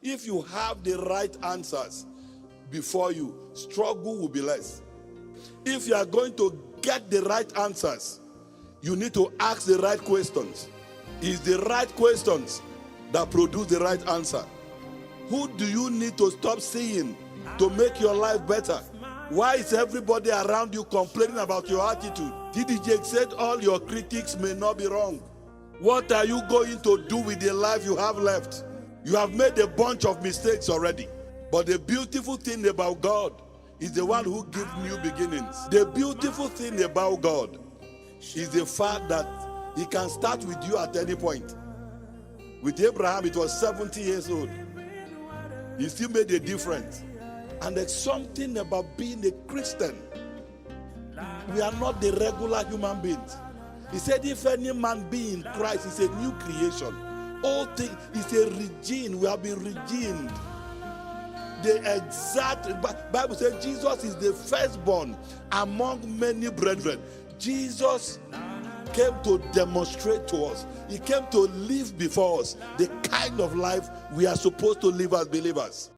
If you have the right answers before you, struggle will be less. If you are going to get the right answers, you need to ask the right questions. It's the right questions that produce the right answer. Who do you need to stop seeing to make your life better? Why is everybody around you complaining about your attitude? TDJ said all your critics may not be wrong. What are you going to do with the life you have left? You have made a bunch of mistakes already. But the beautiful thing about God is the one who gives new beginnings. The beautiful thing about God is the fact that he can start with you at any point. With Abraham, it was 70 years old. He still made a difference. And there's something about being a Christian. We are not the regular human beings. He said, if any man be in Christ, it's a new creation. All things, it's a regime. We have been redeemed. The exact Bible says Jesus is the firstborn among many brethren. Jesus came to demonstrate to us. He came to live before us the kind of life we are supposed to live as believers.